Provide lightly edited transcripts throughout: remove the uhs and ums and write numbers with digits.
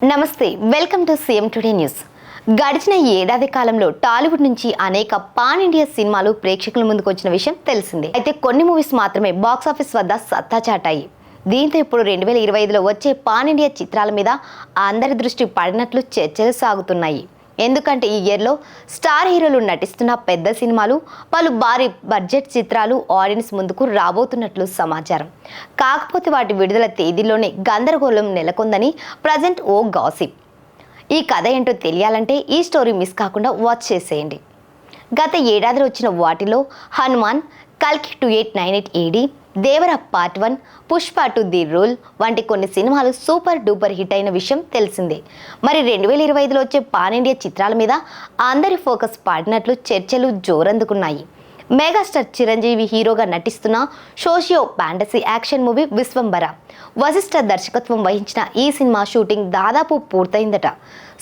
నమస్తే, welcome to CM today news. గడిచిన ఏడాది కాలంలో టాలీవుడ్ నుంచి అనేక పాన్ ఇండియా సినిమాలు ప్రేక్షకుల ముందుకు వచ్చిన విషయం తెలిసిందే. అయితే కొన్ని మూవీస్ మాత్రమే బాక్సాఫీస్ వద్ద సత్తా చాటాయి. దీంతో ఇప్పుడు 2025లో వచ్చే పాన్ ఇండియా చిత్రాల మీద అందరి దృష్టి పడినట్లు చర్చలు సాగుతున్నాయి. ఎందుకంటే ఈ ఇయర్లో స్టార్ హీరోలు నటిస్తున్న పెద్ద సినిమాలు, పలు భారీ బడ్జెట్ చిత్రాలు ఆడియన్స్ ముందుకు రాబోతున్నట్లు సమాచారం. కాకపోతే వాటి విడుదల తేదీలోనే గందరగోళం నెలకొందని ప్రజెంట్ ఓ గాసిప్. ఈ కథ ఏంటో తెలియాలంటే ఈ స్టోరీ మిస్ కాకుండా వాచ్ చేసేయండి. గత ఏడాదిలో వచ్చిన వాటిలో హనుమాన్, కల్కి 2898 AD, Devara part 1, Pushpa 2 the rule వంటి కొన్ని సినిమాలు సూపర్ డూపర్ హిట్ అయిన విషయం తెలిసిందే. మరి 2025లో వచ్చే పాన్ ఇండియా చిత్రాల మీద అందరి ఫోకస్ పడినట్లు చర్చలు జోరందుకున్నాయి. మెగాస్టార్ చిరంజీవి హీరోగా నటిస్తున్న socio fantasy action movie Vishwambhara Vashishta దర్శకత్వం వహించిన ఈ సినిమా షూటింగ్ దాదాపు పూర్తయిందట.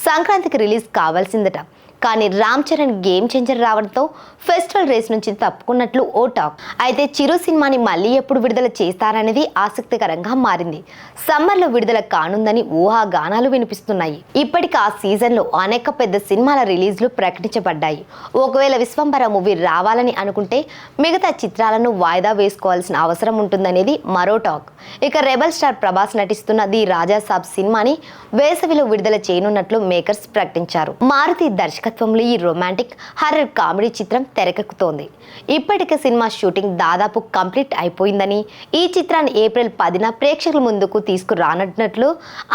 సంక్రాంతికి రిలీజ్ కావాల్సిందట. కానీ రామ్ చరణ్ గేమ్ చేంజర్ రావడంతో ఫెస్టివల్ రేస్ నుంచి తప్పుకున్నట్లు ఓ టాక్. అయితే చిరు సినిమాని మళ్ళీ ఎప్పుడు విడుదల చేస్తారనేది ఆసక్తికరంగా మారింది. సమ్మర్లో విడుదల కానుందని ఊహాగానాలు వినిపిస్తున్నాయి. ఇప్పటికి ఆ సీజన్లో అనేక పెద్ద సినిమాల రిలీజ్లు ప్రకటించబడ్డాయి. ఒకవేళ విశ్వంబర మూవీ రావాలని అనుకుంటే మిగతా చిత్రాలను వాయిదా వేసుకోవాల్సిన అవసరం ఉంటుందనేది మరో టాక్. ఇక రెబల్ స్టార్ ప్రభాస్ నటిస్తున్న ది రాజా సాబ్ సినిమాని వేసవిలో విడుదల చేయనున్నట్లు మేకర్స్ ప్రకటించారు. మారుతి దర్శకత్వంలో ఈ రొమాంటిక్ హర్రర్ కామెడీ చిత్రం తెరకెక్కుతోంది. ఇప్పటికే సినిమా షూటింగ్ దాదాపు కంప్లీట్ అయిపోయిందని, ఈ చిత్రాన్ని ఏప్రిల్ 10న ప్రేక్షకుల ముందుకు తీసుకురానున్నట్లు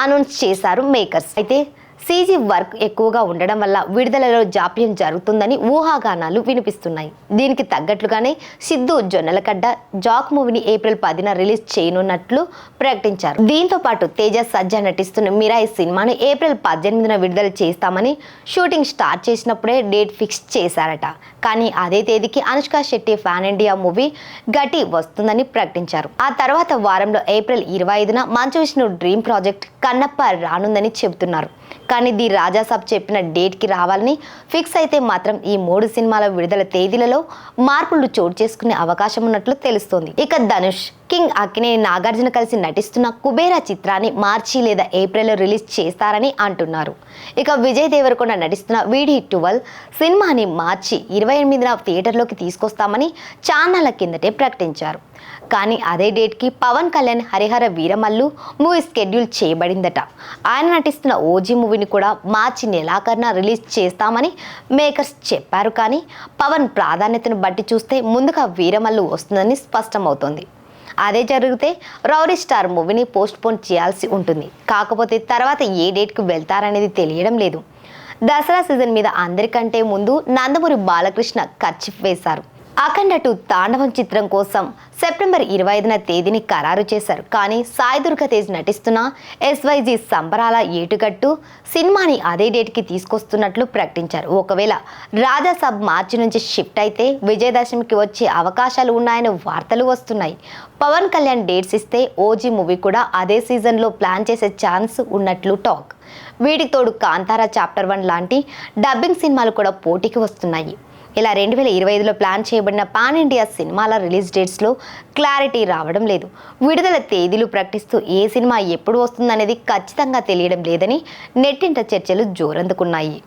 అనౌన్స్ చేశారు మేకర్స్. అయితే సీజీ వర్క్ ఎక్కువగా ఉండడం వల్ల విడుదలలో జాప్యం జరుగుతుందని ఊహాగానాలు వినిపిస్తున్నాయి. దీనికి తగ్గట్లుగానే సిద్ధు జొన్నలగడ్డ జాక్ మూవీని ఏప్రిల్ 10న రిలీజ్ చేయనున్నట్లు ప్రకటించారు. దీంతో పాటు తేజ సజ్జా నటిస్తున్న మిరాయి సినిమాను ఏప్రిల్ 18న విడుదల చేస్తామని షూటింగ్ స్టార్ట్ చేసినప్పుడే డేట్ ఫిక్స్ చేశారట. కానీ అదే తేదీకి Anushka Shetty pan India movie Ghaati వస్తుందని ప్రకటించారు. ఆ తర్వాత వారంలో ఏప్రిల్ 25న మంచు విష్ణు డ్రీమ్ ప్రాజెక్ట్ కన్నప్ప రానుందని చెబుతున్నారు. కానీ ది రాజా సాబ్ చెప్పిన డేట్కి రావాలని ఫిక్స్ అయితే మాత్రం ఈ 3 సినిమాల విడుదల తేదీలలో మార్పులు చోటు చేసుకునే అవకాశం ఉన్నట్లు తెలుస్తోంది. ఇక ధనుష్, కింగ్ అక్కినేని నాగార్జున కలిసి నటిస్తున్న కుబేరా చిత్రాన్ని మార్చి లేదా ఏప్రిల్లో రిలీజ్ చేస్తారని అంటున్నారు. ఇక విజయ్ దేవరకొండ నటిస్తున్న వీడి 12 సినిమాని మార్చి 28న థియేటర్లోకి తీసుకొస్తామని చాన్నాళ్ల కిందటే ప్రకటించారు. కానీ అదే డేట్కి పవన్ కళ్యాణ్ హరిహర వీరమల్లు మూవీ స్కెడ్యూల్ చేయబడిందట. ఆయన నటిస్తున్న ఓజీ మూవీని కూడా మార్చి నెలాఖరున రిలీజ్ చేస్తామని మేకర్స్ చెప్పారు. కానీ పవన్ ప్రాధాన్యతను బట్టి చూస్తే ముందుగా వీరమల్లు వస్తుందని స్పష్టమవుతోంది. అదే జరిగితే రౌడీ స్టార్ మూవీని పోస్ట్పోన్ చేయాల్సి ఉంటుంది. కాకపోతే తర్వాత ఏ డేట్కు వెళ్తారనేది తెలియడం లేదు. దసరా సీజన్ మీద అందరికంటే ముందు నందమూరి బాలకృష్ణ కర్చీఫ్ వేశారు. అఖండ 2 తాండవం చిత్రం కోసం సెప్టెంబర్ 25న తేదీని ఖరారు చేశారు. కానీ సాయి దుర్గా తేజ్ నటిస్తున్న SYG సంబరాల ఏటుగట్టు సినిమాని అదే డేట్కి తీసుకొస్తున్నట్లు ప్రకటించారు. ఒకవేళ రాజా సాబ్ మార్చి నుంచి షిఫ్ట్ అయితే విజయదశమికి వచ్చే అవకాశాలు ఉన్నాయని వార్తలు వస్తున్నాయి. పవన్ కళ్యాణ్ డేట్స్ ఇస్తే ఓజీ మూవీ కూడా అదే సీజన్లో ప్లాన్ చేసే ఛాన్స్ ఉన్నట్లు టాక్. వీటికి తోడు కాంతారా చాప్టర్ 1 లాంటి డబ్బింగ్ సినిమాలు కూడా పోటీకి వస్తున్నాయి. ఇలా 2025లో ప్లాన్ చేయబడిన పాన్ ఇండియా సినిమాల రిలీజ్ డేట్స్లో క్లారిటీ రావడం లేదు. విడుదల తేదీలు ప్రకటిస్తూ ఏ సినిమా ఎప్పుడు వస్తుందనేది ఖచ్చితంగా తెలియడం లేదని నెట్టింట చర్చలు జోరందుకున్నాయి.